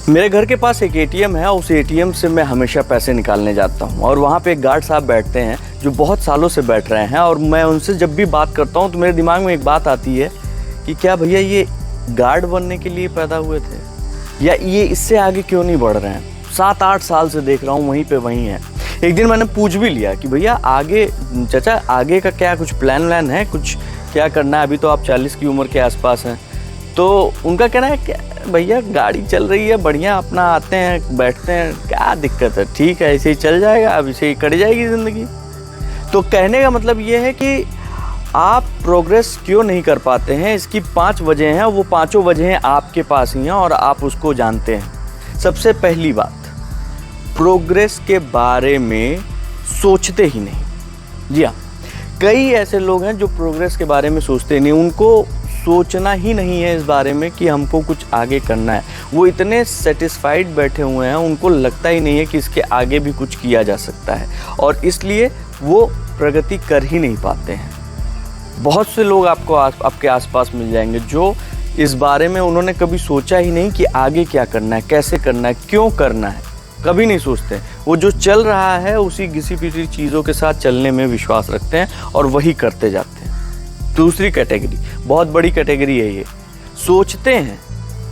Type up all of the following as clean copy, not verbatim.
मेरे घर के पास एक एटीएम है। उस एटीएम से मैं हमेशा पैसे निकालने जाता हूँ और वहाँ पे एक गार्ड साहब बैठते हैं जो बहुत सालों से बैठ रहे हैं। और मैं उनसे जब भी बात करता हूँ तो मेरे दिमाग में एक बात आती है कि क्या भैया ये गार्ड बनने के लिए पैदा हुए थे या ये इससे आगे क्यों नहीं बढ़ रहे हैं। 7-8 साल से देख रहा हूँ वहीं पे वहीं है। एक दिन मैंने पूछ भी लिया कि भैया आगे चाचा आगे का क्या कुछ प्लान व्लान है, कुछ क्या करना है, अभी तो आप 40 की उम्र के आसपास हैं। तो उनका कहना है कि भैया गाड़ी चल रही है बढ़िया, अपना आते हैं बैठते हैं, क्या दिक्कत है, ठीक है ऐसे ही चल जाएगा, अब ऐसे ही कट जाएगी ज़िंदगी। तो कहने का मतलब ये है कि आप प्रोग्रेस क्यों नहीं कर पाते हैं, इसकी 5 वजह हैं। वो पाँचों वजहें आपके पास ही हैं और आप उसको जानते हैं। सबसे पहली बात, प्रोग्रेस के बारे में सोचते ही नहीं। जी हाँ, कई ऐसे लोग हैं जो प्रोग्रेस के बारे में सोचते नहीं, उनको सोचना ही नहीं है इस बारे में कि हमको कुछ आगे करना है। वो इतने सेटिस्फाइड बैठे हुए हैं, उनको लगता ही नहीं है कि इसके आगे भी कुछ किया जा सकता है और इसलिए वो प्रगति कर ही नहीं पाते हैं। बहुत से लोग आपको आपके आसपास मिल जाएंगे जो इस बारे में उन्होंने कभी सोचा ही नहीं कि आगे क्या करना है, कैसे करना है, क्यों करना है, कभी नहीं सोचते। वो जो चल रहा है उसी घिसी पिटी चीज़ों के साथ चलने में विश्वास रखते हैं और वही करते जाते हैं। दूसरी कैटेगरी, बहुत बड़ी कैटेगरी है ये, सोचते हैं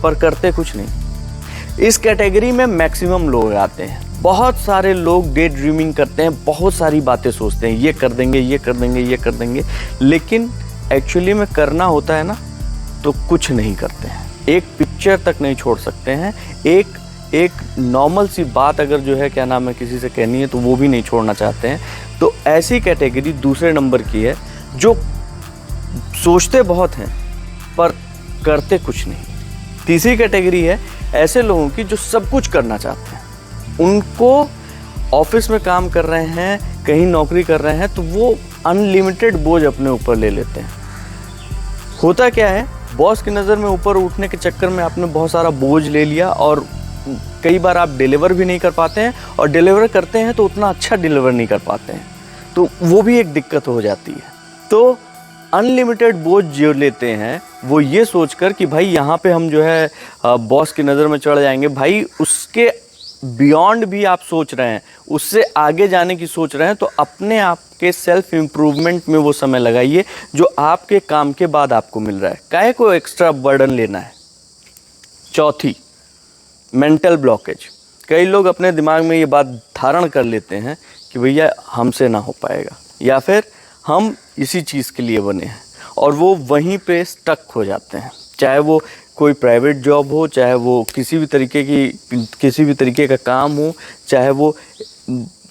पर करते कुछ नहीं। इस कैटेगरी में मैक्सिमम लोग आते हैं। बहुत सारे लोग डे ड्रीमिंग करते हैं, बहुत सारी बातें सोचते हैं, ये कर देंगे, ये कर देंगे, ये कर देंगे, लेकिन एक्चुअली में करना होता है ना तो कुछ नहीं करते हैं। एक पिक्चर तक नहीं छोड़ सकते हैं। एक नॉर्मल सी बात अगर जो है क्या नाम है किसी से कहनी है तो वो भी नहीं छोड़ना चाहते हैं। तो ऐसी कैटेगरी दूसरे नंबर की है जो सोचते बहुत हैं पर करते कुछ नहीं। तीसरी कैटेगरी है ऐसे लोगों की जो सब कुछ करना चाहते हैं। उनको ऑफिस में काम कर रहे हैं, कहीं नौकरी कर रहे हैं तो वो अनलिमिटेड बोझ अपने ऊपर ले लेते हैं। होता क्या है, बॉस की नज़र में ऊपर उठने के चक्कर में आपने बहुत सारा बोझ ले लिया और कई बार आप डिलीवर भी नहीं कर पाते हैं और डिलीवर करते हैं तो उतना अच्छा डिलीवर नहीं कर पाते हैं, तो वो भी एक दिक्कत हो जाती है। तो अनलिमिटेड बोझ जो लेते हैं वो ये सोचकर कि भाई यहाँ पे हम जो है बॉस की नज़र में चढ़ जाएंगे। भाई उसके बियॉन्ड भी आप सोच रहे हैं, उससे आगे जाने की सोच रहे हैं, तो अपने आप के सेल्फ इम्प्रूवमेंट में वो समय लगाइए जो आपके काम के बाद आपको मिल रहा है। काहे को एक्स्ट्रा बर्डन लेना है। चौथी, मेंटल ब्लॉकेज। कई लोग अपने दिमाग में ये बात धारण कर लेते हैं कि भैया हमसे ना हो पाएगा या फिर हम इसी चीज़ के लिए बने हैं और वो वहीं पे स्टक हो जाते हैं। चाहे वो कोई प्राइवेट जॉब हो, चाहे वो किसी भी तरीके का काम हो, चाहे वो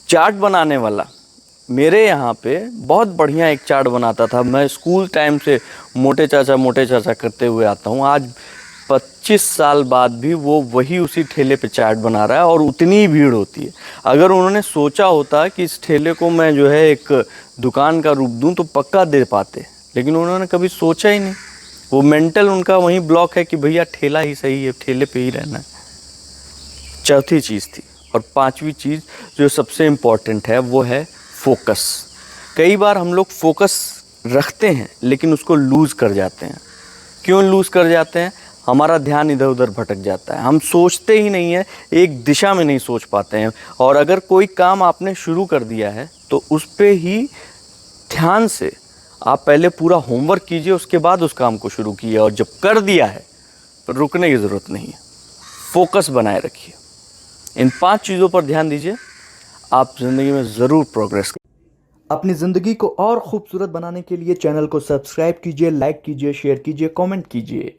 चार्ट बनाने वाला। मेरे यहाँ पे बहुत बढ़िया एक चार्ट बनाता था। मैं स्कूल टाइम से मोटे चाचा करते हुए आता हूँ। आज 25 साल बाद भी वो वही उसी ठेले पे चाट बना रहा है और उतनी ही भीड़ होती है। अगर उन्होंने सोचा होता कि इस ठेले को मैं जो है एक दुकान का रूप दूं तो पक्का दे पाते, लेकिन उन्होंने कभी सोचा ही नहीं। वो मेंटल उनका वहीं ब्लॉक है कि भैया ठेला ही सही है, ठेले पे ही रहना है। चौथी चीज़ थी। और पांचवी चीज़ जो सबसे इम्पॉर्टेंट है वो है फोकस। कई बार हम लोग फोकस रखते हैं लेकिन उसको लूज़ कर जाते हैं। क्यों लूज़ कर जाते हैं? हमारा ध्यान इधर उधर भटक जाता है, हम सोचते ही नहीं है, एक दिशा में नहीं सोच पाते हैं। और अगर कोई काम आपने शुरू कर दिया है तो उस पे ही ध्यान से आप पहले पूरा होमवर्क कीजिए, उसके बाद उस काम को शुरू कीजिए। और जब कर दिया है तो रुकने की ज़रूरत नहीं है, फोकस बनाए रखिए। इन 5 चीज़ों पर ध्यान दीजिए, आप ज़िंदगी में ज़रूर प्रोग्रेस करेंगे। अपनी ज़िंदगी को और खूबसूरत बनाने के लिए चैनल को सब्सक्राइब कीजिए, लाइक कीजिए, शेयर कीजिए, कमेंट कीजिए।